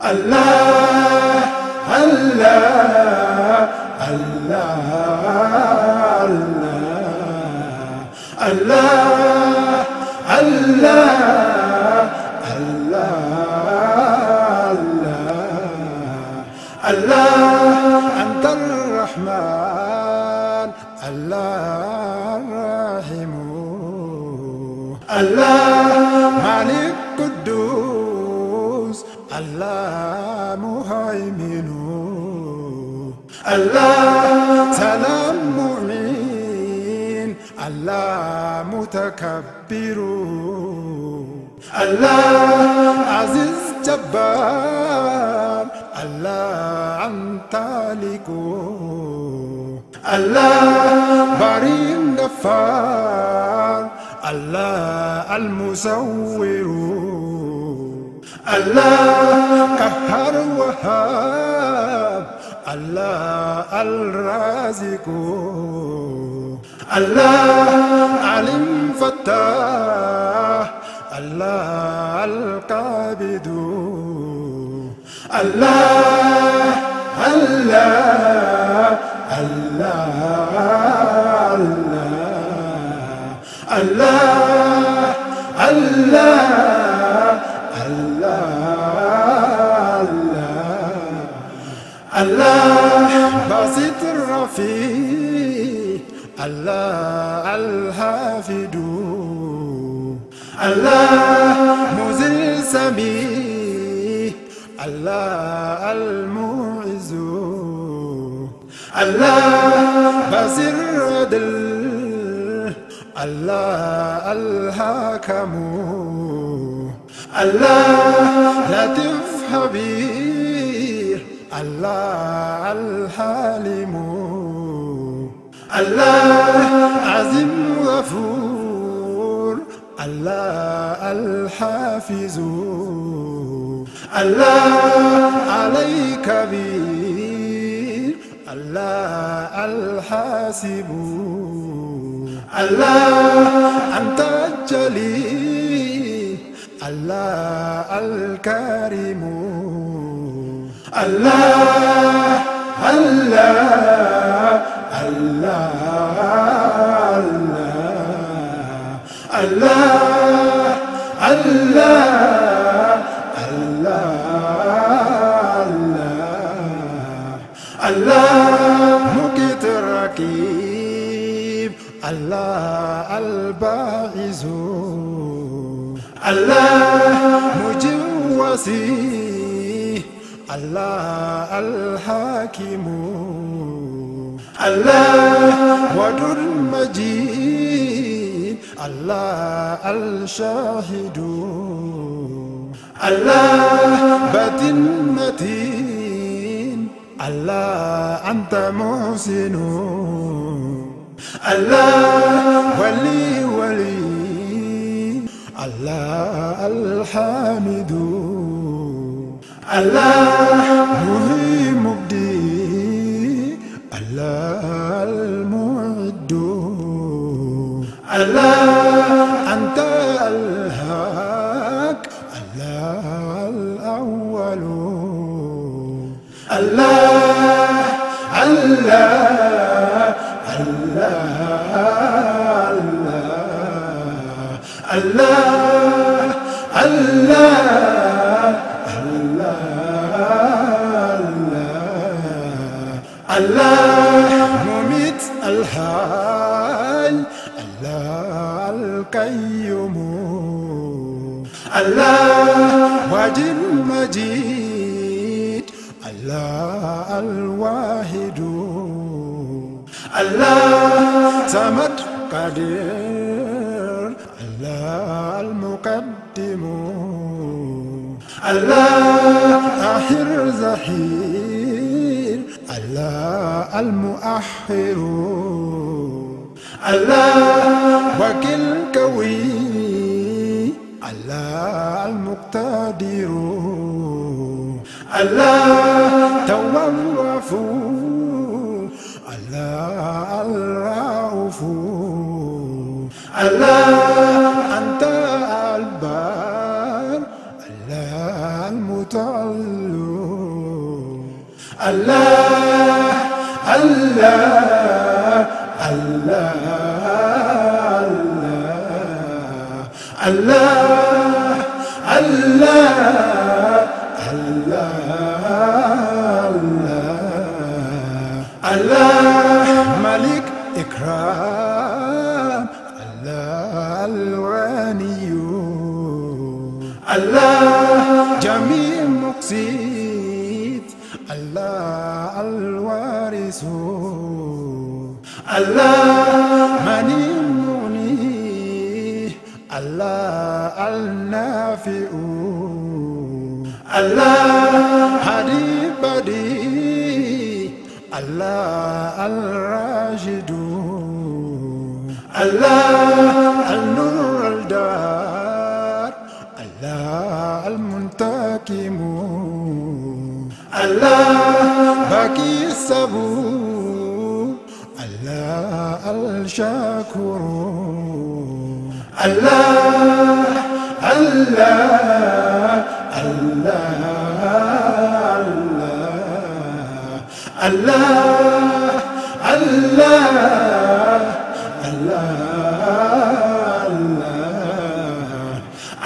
الله الله الله الله الله الله الله أنت الرحمن الله الرحيم الله مالك قدوس الله مهيمن الله سلام مؤمن الله متكبر الله عزيز جبار الله أنت لك الله بارئ غفار الله المصور الله قهار وهاب الله الرازق الله عليم فتاح الله القابض الله الله الله الله الله الله باسط الرفيع الله الحافظ الله مذل سميع الله المعز الله بصير عدل الله الحكم الله لطيف خبير الله الحليم الله عظيم غفور الله الحافظ الله علي كبير الله الحاسب الله أنت الجليل الله الكريم الله الله الله الله الله الله مقيت الرقيب الله الباعث الله مجوسي الله الحاكم الله ودر مجيد الله الشاهد الله باطن متين الله أنت محسن الله ولي الله الحامد الله محيي مبدي الله المعد الله أنت الحق الله الأول الله الله الله الله الله الله مميت الحي الله القيوم الله واجد مجيد الله الواحد الله صمد قدير الله المقدم الله آخر زحير الله المؤخر الله وكل قوي الله المقتدر الله تواب الله الرؤوف الله أنت البار الله تعلو الله الله الله الله الله الله ملك إكرام الله الغني الله جميع مقسيط الله الوارث الله مني المغني الله النافع الله هادي بديع الله الراشد الله النور الدار الله المنتقم الله باقي الصبور الله الشاكر الله الله الله الله الله الله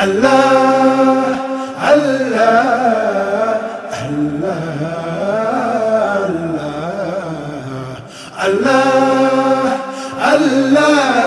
الله الله الله